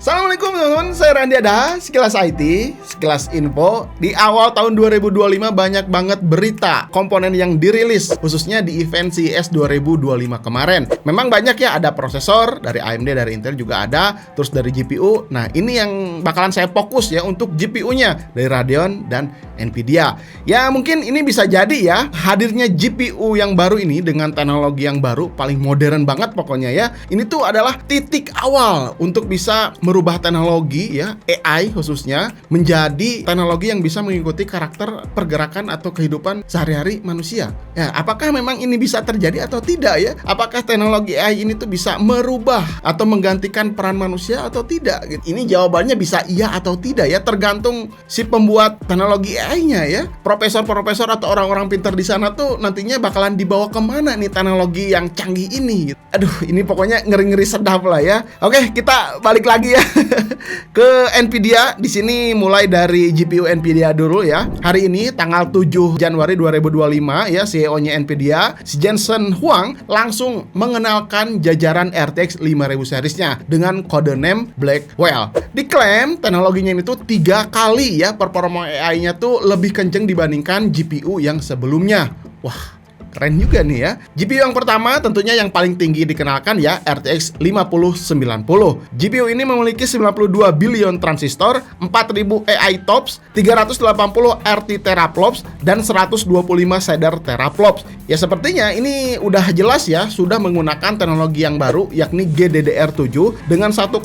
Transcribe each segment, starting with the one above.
Assalamualaikum teman-teman, saya Randy Ada, sekilas IT, sekilas info. Di awal tahun 2025 banyak banget berita komponen yang dirilis, khususnya di event CES 2025 kemarin. Memang banyak ya, ada prosesor, dari AMD, dari Intel juga ada, terus dari GPU. Nah ini yang bakalan saya fokus ya untuk GPU-nya, dari Radeon dan Nvidia. Ya mungkin ini bisa jadi ya, hadirnya GPU yang baru ini dengan teknologi yang baru, paling modern banget pokoknya ya. Ini tuh adalah titik awal untuk bisa merubah teknologi ya, AI khususnya, menjadi teknologi yang bisa mengikuti karakter pergerakan atau kehidupan sehari-hari manusia. Ya, apakah memang ini bisa terjadi atau tidak ya? Apakah teknologi AI ini tuh bisa merubah atau menggantikan peran manusia atau tidak? Ini jawabannya bisa iya atau tidak ya, tergantung si pembuat teknologi AI-nya ya. Profesor-profesor atau orang-orang pintar di sana tuh nantinya bakalan dibawa kemana nih teknologi yang canggih ini? Aduh, ini pokoknya ngeri-ngeri sedap lah ya. Oke, kita balik lagi ya ke Nvidia. Di sini mulai dari GPU Nvidia dulu ya. Hari ini tanggal 7 Januari 2025 ya, CEO-nya Nvidia, si Jensen Huang langsung mengenalkan jajaran RTX 5000 seriesnya dengan kode name Blackwell. Diklaim teknologinya itu 3 kali ya performa AI-nya tuh lebih kenceng dibandingkan GPU yang sebelumnya. Wah, keren juga nih ya. GPU yang pertama tentunya yang paling tinggi dikenalkan ya, RTX 5090. GPU ini memiliki 92 billion transistor, 4000 AI TOPS, 380 RT teraflops, dan 125 shader teraflops. Ya sepertinya ini udah jelas ya, sudah menggunakan teknologi yang baru yakni GDDR7 dengan 1,8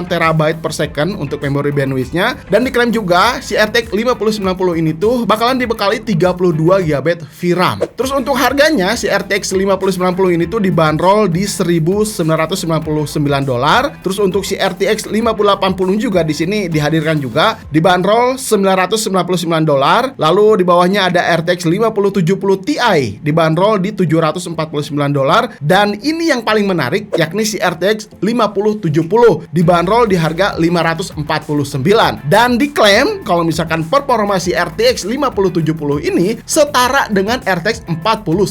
terabyte per second untuk memori bandwidth-nya. Dan diklaim juga si RTX 5090 ini tuh bakalan dibekali 32 GB VRAM. Terus untuk harganya si RTX 5090 ini tuh dibanderol di $1.999. Terus untuk si RTX 5080 juga di sini dihadirkan juga dibanderol $999. Lalu di bawahnya ada RTX 5070 Ti dibanderol di $749. Dan ini yang paling menarik yakni si RTX 5070 dibanderol di harga $549. Dan diklaim kalau misalkan performa si RTX 5070 ini setara dengan RTX 4090.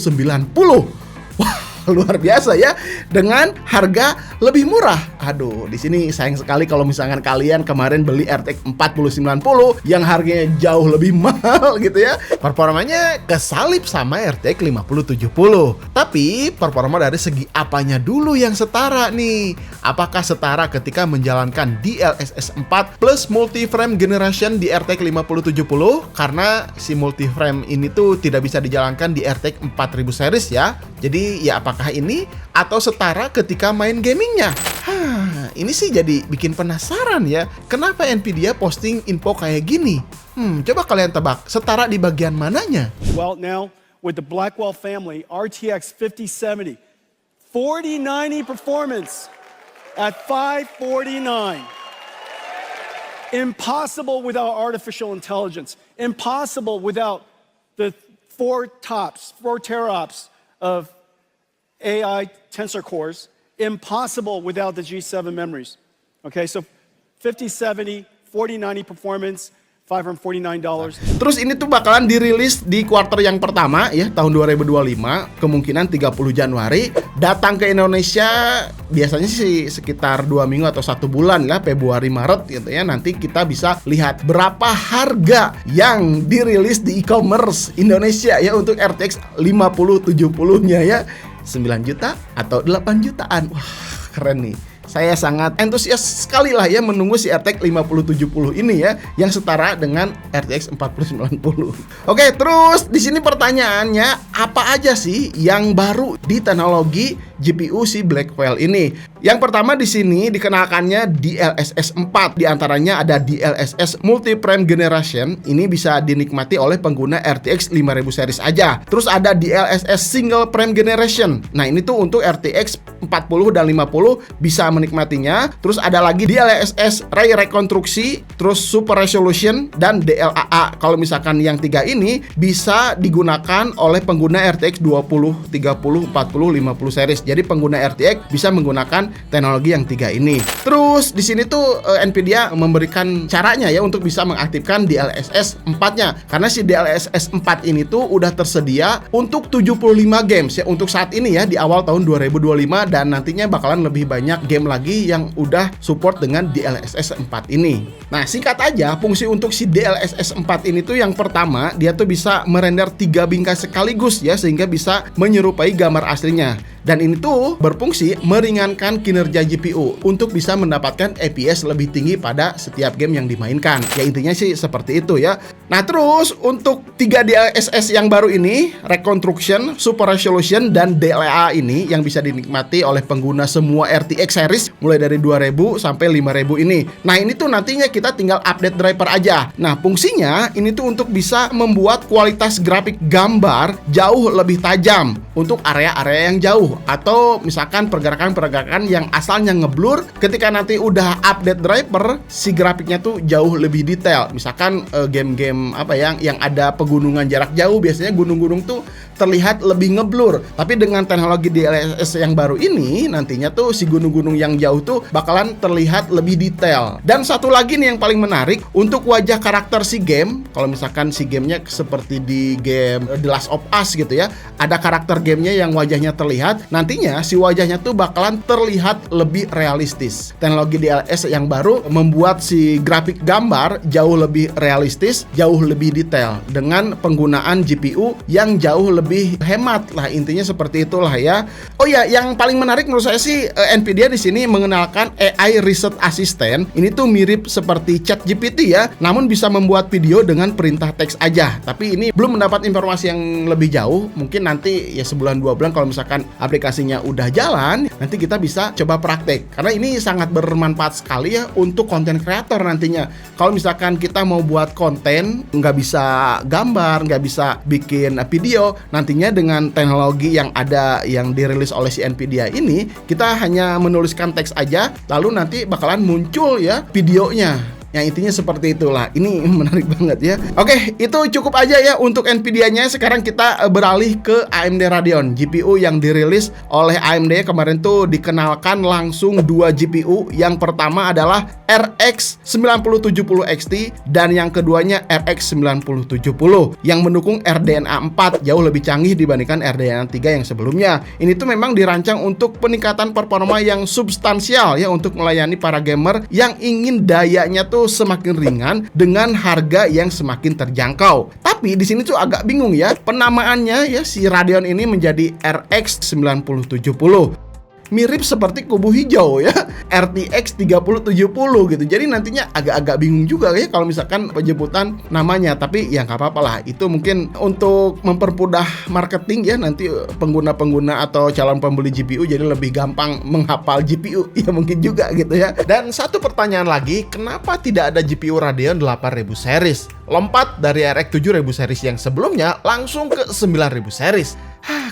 Wah, luar biasa ya, dengan harga lebih murah. Aduh, di sini sayang sekali kalau misalkan kalian kemarin beli RTX 4090 yang harganya jauh lebih mahal gitu ya. Performanya kesalip sama RTX 5070. Tapi performa dari segi apanya dulu yang setara nih? Apakah setara ketika menjalankan DLSS 4 plus multi-frame generation di RTX 5070? Karena si multi-frame ini tuh tidak bisa dijalankan di RTX 4000 series ya. Jadi ya apakah ini atau setara ketika main gamingnya? Ini sih jadi bikin penasaran ya. Kenapa Nvidia posting info kayak gini? Coba kalian tebak, setara di bagian mananya? Well, now with the Blackwell family, RTX 5070, 4090 performance at 549. Impossible without artificial intelligence. Impossible without the 4 teraops of AI tensor cores. Impossible without the G7 memories. Okay, so 5070, 4090 performance, $549. Terus ini tuh bakalan dirilis di kuarter yang pertama ya, tahun 2025, kemungkinan 30 Januari. Datang ke Indonesia biasanya sih sekitar 2 minggu atau 1 bulan lah, Februari Maret gitu ya. Nanti kita bisa lihat berapa harga yang dirilis di e-commerce Indonesia ya untuk RTX 5070-nya ya. 9 juta atau 8 jutaan. Wah, keren nih. Saya sangat antusias sekali lah ya menunggu si RTX 5070 ini ya, yang setara dengan RTX 4090. Oke, terus di sini pertanyaannya, apa aja sih yang baru di teknologi GPU si Blackwell ini? Yang pertama di sini dikenalkannya DLSS 4. Di antaranya ada DLSS Multi-Frame Generation. Ini bisa dinikmati oleh pengguna RTX 5000 series aja. Terus ada DLSS Single Frame Generation. Nah, ini tuh untuk RTX 40 dan 50 bisa menikmatinya. Terus ada lagi DLSS Ray Rekonstruksi, terus Super Resolution, dan DLAA. Kalau misalkan yang 3 ini bisa digunakan oleh pengguna RTX 20, 30, 40, 50 series. Jadi pengguna RTX bisa menggunakan teknologi yang 3 ini. Terus di sini tuh Nvidia memberikan caranya ya untuk bisa mengaktifkan DLSS 4-nya. Karena si DLSS 4 ini tuh udah tersedia untuk 75 games ya untuk saat ini ya, di awal tahun 2025, dan nantinya bakalan lebih banyak game lagi yang udah support dengan DLSS 4 ini. Nah, singkat aja, fungsi untuk si DLSS 4 ini tuh yang pertama, dia tuh bisa merender 3 bingkai sekaligus ya, sehingga bisa menyerupai gambar aslinya. Dan ini tuh berfungsi meringankan kinerja GPU untuk bisa mendapatkan FPS lebih tinggi pada setiap game yang dimainkan. Ya intinya sih seperti itu ya. Nah terus untuk 3 DLSS yang baru ini, Reconstruction, Super Resolution, dan DLA ini yang bisa dinikmati oleh pengguna semua RTX series mulai dari 2000 sampai 5000 ini. Nah ini tuh nantinya kita tinggal update driver aja. Nah fungsinya ini tuh untuk bisa membuat kualitas grafik gambar jauh lebih tajam untuk area-area yang jauh, atau misalkan pergerakan-pergerakan yang asalnya ngeblur, ketika nanti udah update driver si grafiknya tuh jauh lebih detail. Misalkan game-game apa yang ada pegunungan jarak jauh, biasanya gunung-gunung tuh terlihat lebih ngeblur. Tapi dengan teknologi DLSS yang baru ini, nantinya tuh si gunung-gunung yang jauh tuh bakalan terlihat lebih detail. Dan satu lagi nih yang paling menarik, untuk wajah karakter si game, kalau misalkan si gamenya seperti di game The Last of Us gitu ya, ada karakter gamenya yang wajahnya terlihat, nantinya si wajahnya tuh bakalan terlihat lebih realistis. Teknologi DLSS yang baru membuat si grafik gambar jauh lebih realistis, jauh lebih detail dengan penggunaan GPU yang jauh lebih hemat lah, intinya seperti itulah ya. Oh ya, yang paling menarik menurut saya sih Nvidia di sini mengenalkan AI Research Assistant. Ini tuh mirip seperti ChatGPT ya, namun bisa membuat video dengan perintah teks aja. Tapi ini belum mendapat informasi yang lebih jauh. Mungkin nanti ya sebulan 2 bulan kalau misalkan aplikasinya udah jalan, nanti kita bisa coba praktek. Karena ini sangat bermanfaat sekali ya untuk konten kreator nantinya. Kalau misalkan kita mau buat konten, nggak bisa gambar, nggak bisa bikin video, nantinya dengan teknologi yang ada yang dirilis oleh si Nvidia ini, kita hanya menuliskan teks aja, lalu nanti bakalan muncul ya videonya. Yang intinya seperti itulah. Ini menarik banget ya. Oke, itu cukup aja ya untuk Nvidia-nya. Sekarang kita beralih ke AMD Radeon. GPU yang dirilis oleh AMD kemarin tuh dikenalkan langsung 2 GPU. Yang pertama adalah RX 9070 XT dan yang keduanya RX 9070 yang mendukung RDNA 4, jauh lebih canggih dibandingkan RDNA 3 yang sebelumnya. Ini tuh memang dirancang untuk peningkatan performa yang substansial ya, untuk melayani para gamer yang ingin dayanya tuh semakin ringan dengan harga yang semakin terjangkau. Tapi di sini tuh agak bingung ya, penamaannya ya si Radeon ini menjadi RX 9070. Mirip seperti kubu hijau ya, RTX 3070 gitu. Jadi nantinya agak-agak bingung juga ya kalau misalkan penyebutan namanya. Tapi ya nggak apa-apa lah, itu mungkin untuk mempermudah marketing ya, nanti pengguna-pengguna atau calon pembeli GPU jadi lebih gampang menghafal GPU ya, mungkin juga gitu ya. Dan satu pertanyaan lagi, kenapa tidak ada GPU Radeon 8000 series? Lompat dari RX 7000 series yang sebelumnya langsung ke 9000 series.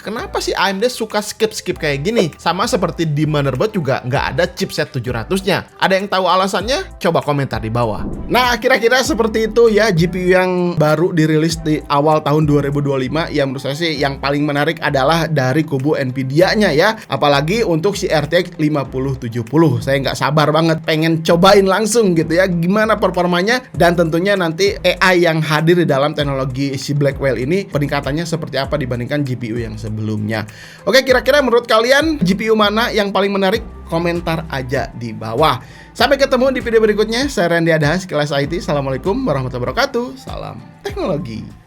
Kenapa sih AMD suka skip-skip kayak gini? Sama seperti di motherboard juga nggak ada chipset 700-nya. Ada yang tahu alasannya? Coba komentar di bawah. Nah, kira-kira seperti itu ya GPU yang baru dirilis di awal tahun 2025. Ya menurut saya sih yang paling menarik adalah dari kubu Nvidia-nya ya. Apalagi untuk si RTX 5070. Saya nggak sabar banget pengen cobain langsung gitu ya, gimana performanya. Dan tentunya nanti AI yang hadir di dalam teknologi si Blackwell ini peningkatannya seperti apa dibandingkan GPU yang sebelumnya. Oke, kira-kira menurut kalian GPU mana yang paling menarik? Komentar aja di bawah. Sampai ketemu di video berikutnya. Saya Randy Adha, Sekilas IT. Assalamualaikum warahmatullahi wabarakatuh. Salam teknologi.